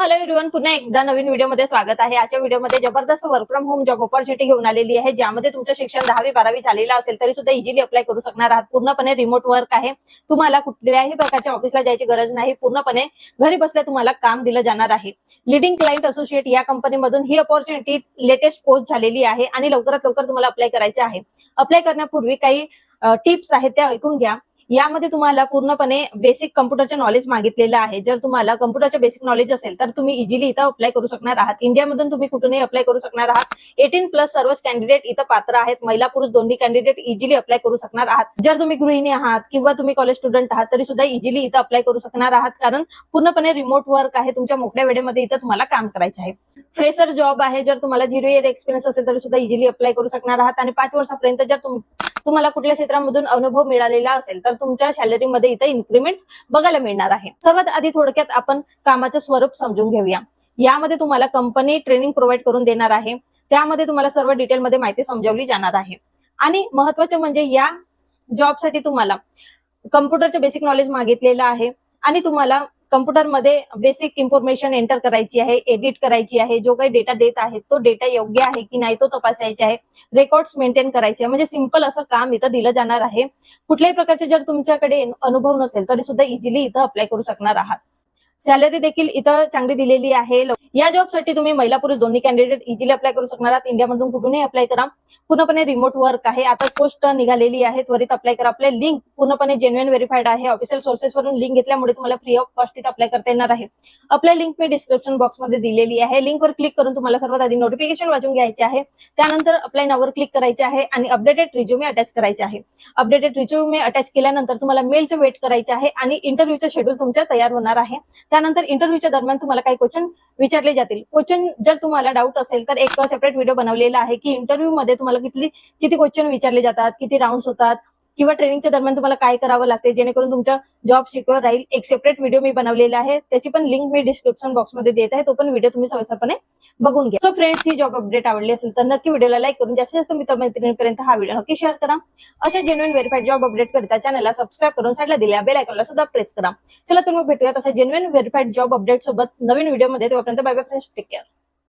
Hello everyone, पुन्हा एकदा नवीन व्हिडिओमध्ये स्वागत आहे। आजच्या व्हिडिओमध्ये जबरदस्त work from home job opportunity घेऊन आलेली आहे, ज्यामध्ये तुमचं शिक्षण 10वी-12वी झालेलं असेल तरी सुद्धा इझिली अप्लाय करू शकणार आहात। पूर्णपणे रिमोट वर्क आहे, तुम्हाला कुठल्याही प्रकारच्या ऑफिसला जायची गरज नाही। पूर्णपणे घरी बसल्या तुम्हाला काम दिलं जाणार आहे। लीडिंग क्लायंट असोसिएट या कंपनीमधून ही ऑपॉर्च्युनिटी लेटेस्ट पोस्ट झालेली आहे आणि लवकरात लवकर तुम्हाला अप्लाय करायचे आहे। अप्लाय करण्यापूर्वी काही टिप्स आहेत त्या ऐकून घ्या। यामध्ये तुम्हाला पूर्णपणे बेसिक कम्प्युटरचे नॉलेज मागितलेलं आहे। जर तुम्हाला कम्प्युटरचे बेसिक नॉलेज असेल तर तुम्ही इझिली इथं अप्लाय करू शकणार आहात। इंडियामधून तुम्ही कुठूनही अप्लाय करू शकणार आहात। 18+ सर्वच कॅन्डिडेट इथं पात्र आहेत। महिला पुरुष दोन्ही कॅन्डिडेट इझिली अप्लाय करू शकणार आहात। जर तुम्ही गृहिणी आहात किंवा तुम्ही कॉलेज स्टुडंट आहात तरी सुद्धा इझिली इथं अप्लाय करू शकणार आहात, कारण पूर्णपणे रिमोट वर्क आहे। तुमच्या मोकळ्या वेळेमध्ये इथं तुम्हाला काम करायचं आहे। फ्रेशर जॉब आहे, जर तुम्हाला 0 इयर एक्सपिरियन्स असेल तरी सुद्धा इझिली अप्लाय करू शकणार आहात आणि 5 वर्षापर्यंत जर तुम्हाला कुठल्या क्षेत्रामधून अनुभव मिळालेला असेल तर तुमच्या सॅलरीमध्ये इथे इन्क्रीमेंट बघायला मिळणार आहे। सर्वात आधी थोडक्यात आपण कामाचं स्वरूप समजून घेऊया। यामध्ये तुम्हाला कंपनी ट्रेनिंग प्रोव्हाइड करून देणार आहे, त्यामध्ये तुम्हाला सर्व डिटेलमध्ये माहिती समजावली जाणार आहे। आणि महत्त्वाचं म्हणजे या जॉबसाठी तुम्हाला कम्प्युटरचे बेसिक नॉलेज मागितलेलं आहे आणि तुम्हाला कम्प्युटरमध्ये बेसिक इन्फॉर्मेशन एंटर करायची आहे, एडिट करायची आहे। जो काही डेटा देत आहे तो डेटा योग्य आहे की नाही तो तपासायचा आहे। रेकॉर्ड्स मेंटेन करायचे, म्हणजे सिंपल असं काम इथं दिलं जाणार आहे। कुठल्याही प्रकारचे जर तुमच्याकडे अनुभव नसेल तरी सुद्धा इझिली इथं अप्लाय करू शकणार आहात। सॅलरी देखील इथं चांगली दिलेली आहे। या जॉबसाठी तुम्ही महिला पुरुष दोन्ही कॅन्डिडेट इझिली अप्लाय करू शकणार आहात। इंडियामधून कुठूनही अप्लाय करा, पूर्णपणे रिमोट वर्क आहे। आता पोस्ट निघालेली आहे, त्वरित अप्लाय करा। आपले लिंक पूर्णपणे जेन्युइन व्हेरिफाईड आहे। ऑफिशियल सोर्सेस वरून लिंक घेतल्यामुळे तुम्हाला फ्री ऑफ कॉस्ट इथं अप्लाय करता येणार आहे। आपल्या लिंक मी डिस्क्रिप्शन बॉक्समध्ये दिलेली आहे। लिंकवर क्लिक करून तुम्हाला सर्वात आधी नोटिफिकेशन वाचून घ्यायचे आहे, त्यानंतर अप्लाय नाववर क्लिक करायचे आहे आणि अपडेटेड रिझ्यूमे अटॅच करायचे आहे। अपडेटेड रिझ्यूमे अटॅच केल्यानंतर तुम्हाला मेलचं वेट करायचे आहे आणि इंटरव्ह्यूचं शेड्यूल तुमच्या तयार होणार आहे। त्यानंतर इंटरव्ह्यूच्या दरम्यान तुम्हाला काही क्वेश्चन विचारले जातील। क्वेश्चन जर तुम्हाला डाऊट असेल तर एक सेपरेट व्हिडिओ बनवलेला आहे की इंटरव्ह्यू मध्ये तुम्हाला किती क्वेश्चन विचारले जातात, किती राउंड्स होतात किंवा ट्रेनिंगच्या दरम्यान तुम्हाला काय करावं लागते जेणेकरून तुमचा जॉब सिक्युअर राहील। एक सेपरेट व्हिडिओ मी बनवलेला आहे, त्याची पण लिंक मी डिस्क्रिप्शन बॉक्समध्ये देत आहे, तो पण व्हिडिओ तुम्ही सविस्तरपणे बघून घ्या। सो फ्रेंड्स, ही जॉब अपडेट आवडली असेल तर नक्की व्हिडिओला लाईक करून जास्तीत जास्त मित्रमैत्रिणींपर्यंत हा व्हिडिओ नक्की शेअर करा। अशा जेन्युइन व्हेरिफाईड जॉब अपडेट करता चॅनलला सबस्क्राईब करून साईडला दिलेल्या बेल आयकॉनला सुद्धा प्रेस करा। चला तर मग भेटूयात अशा जेन्युइन व्हेरिफाईड जॉब अपडेट सोबत नवीन व्हिडिओमध्ये। तोपर्यंत bye bye friends, take care.